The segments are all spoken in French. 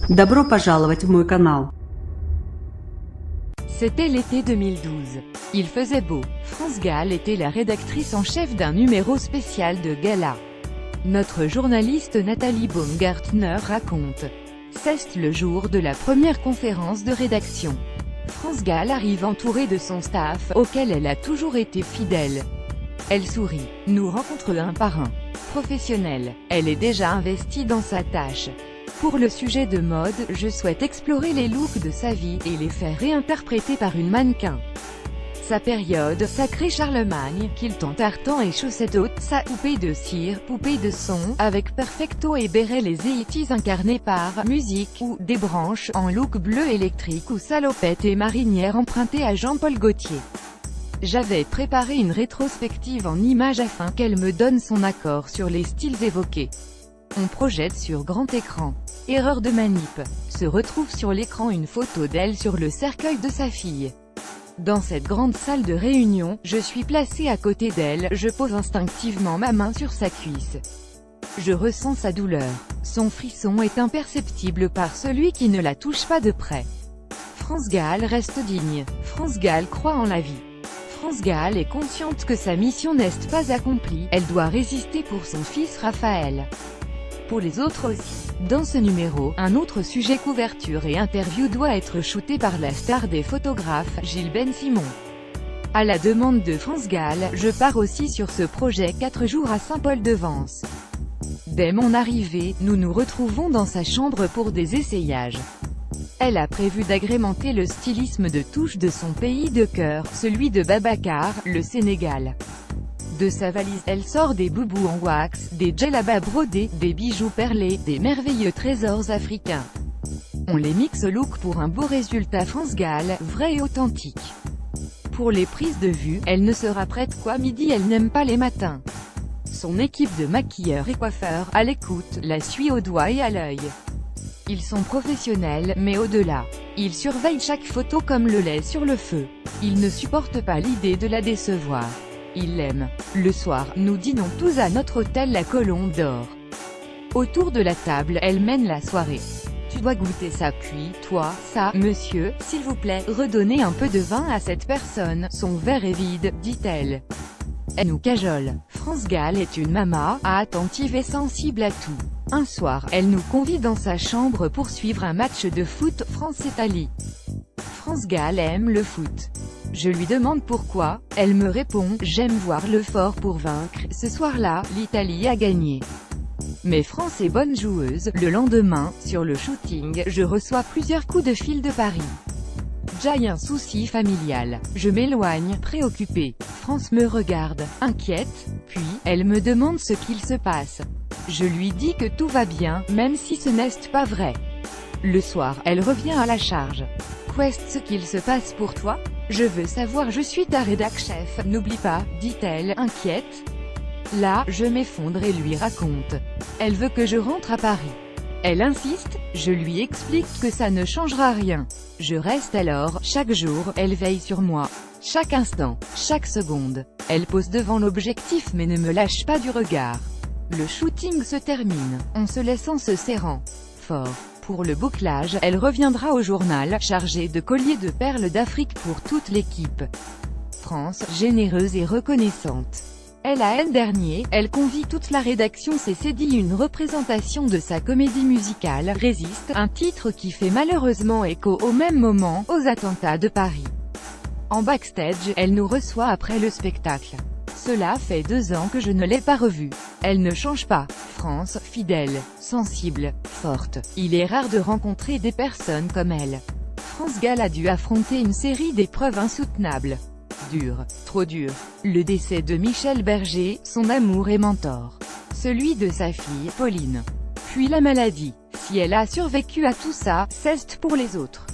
Добро пожаловать в мой канал. C'était l'été 2012. Il faisait beau. France Gall était la rédactrice en chef d'un numéro spécial de gala. Notre journaliste Nathalie Baumgartner raconte. C'est le jour de la première conférence de rédaction. France Gall arrive entourée de son staff, auquel elle a toujours été fidèle. Elle sourit, nous rencontre un par un. Professionnelle, elle est déjà investie dans sa tâche. Pour le sujet de mode, je souhaite explorer les looks de sa vie et les faire réinterpréter par une mannequin. Sa période, sacré Charlemagne, kilt en tartan et chaussettes hautes, sa poupée de cire, poupée de son, avec perfecto et béret les EITs incarnés par musique, ou des branches, en look bleu électrique ou salopette et marinière empruntée à Jean-Paul Gaultier. J'avais préparé une rétrospective en images afin qu'elle me donne son accord sur les styles évoqués. On projette sur grand écran. Erreur de manip. Se retrouve sur l'écran une photo d'elle sur le cercueil de sa fille. Dans cette grande salle de réunion, je suis placé à côté d'elle, je pose instinctivement ma main sur sa cuisse. Je ressens sa douleur. Son frisson est imperceptible par celui qui ne la touche pas de près. France Gall reste digne. France Gall croit en la vie. France Gall est consciente que sa mission n'est pas accomplie, elle doit résister pour son fils Raphaël. Pour les autres aussi. Dans ce numéro, un autre sujet couverture et interview doit être shooté par la star des photographes, Gilles Ben Simon. À la demande de France Gall, je pars aussi sur ce projet 4 jours à Saint-Paul-de-Vence. Dès mon arrivée, nous nous retrouvons dans sa chambre pour des essayages. Elle a prévu d'agrémenter le stylisme de touches de son pays de cœur, celui de Babacar, le Sénégal. De sa valise, elle sort des boubous en wax, des djellabas brodés, des bijoux perlés, des merveilleux trésors africains. On les mixe au look pour un beau résultat France Gall, vrai et authentique. Pour les prises de vue, elle ne sera prête qu'à midi, elle n'aime pas les matins. Son équipe de maquilleurs et coiffeurs, à l'écoute, la suit au doigt et à l'œil. Ils sont professionnels, mais au-delà. Ils surveillent chaque photo comme le lait sur le feu. Ils ne supportent pas l'idée de la décevoir. Ils l'aiment. Le soir, nous dînons tous à notre hôtel La Colombe d'Or. Autour de la table, elle mène la soirée. Tu dois goûter ça puis, toi, ça, monsieur, s'il vous plaît, redonnez un peu de vin à cette personne, son verre est vide, dit-elle. Elle nous cajole. France Gall est une maman, attentive et sensible à tout. Un soir, elle nous convie dans sa chambre pour suivre un match de foot France-Italie. France Gall aime le foot. Je lui demande pourquoi, elle me répond « J'aime voir le fort pour vaincre ». Ce soir-là, l'Italie a gagné. Mais France est bonne joueuse. Le lendemain, sur le shooting, je reçois plusieurs coups de fil de Paris. J'ai un souci familial. Je m'éloigne, préoccupée. France me regarde, inquiète, puis, elle me demande ce qu'il se passe. Je lui dis que tout va bien, même si ce n'est pas vrai. Le soir, elle revient à la charge. Qu'est-ce ce qu'il se passe pour toi? Je veux savoir, je suis ta rédac-chef, n'oublie pas, dit-elle, inquiète. Là, je m'effondre et lui raconte. Elle veut que je rentre à Paris. Elle insiste, je lui explique que ça ne changera rien. Je reste alors, chaque jour, elle veille sur moi. Chaque instant, chaque seconde. Elle pose devant l'objectif mais ne me lâche pas du regard. Le shooting se termine, on se laisse en se serrant fort. Pour le bouclage, elle reviendra au journal, chargée de colliers de perles d'Afrique pour toute l'équipe. France, généreuse et reconnaissante. L'an dernier, elle convie toute la rédaction s'est dit une représentation de sa comédie musicale, Résiste, un titre qui fait malheureusement écho au même moment, aux attentats de Paris. En backstage, elle nous reçoit après le spectacle. Cela fait 2 ans que je ne l'ai pas revue. Elle ne change pas. France, fidèle, sensible, forte. Il est rare de rencontrer des personnes comme elle. France Gall a dû affronter une série d'épreuves insoutenables. Dur, trop dur. Le décès de Michel Berger, son amour et mentor. Celui de sa fille, Pauline. Puis la maladie. Si elle a survécu à tout ça, c'est pour les autres.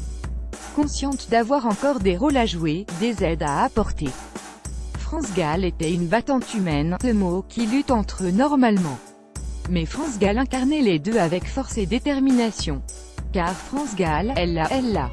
Consciente d'avoir encore des rôles à jouer, des aides à apporter. France Gall était une battante humaine, ce mot qui lutte entre eux normalement. Mais France Gall incarnait les deux avec force et détermination. Car France Gall, elle l'a.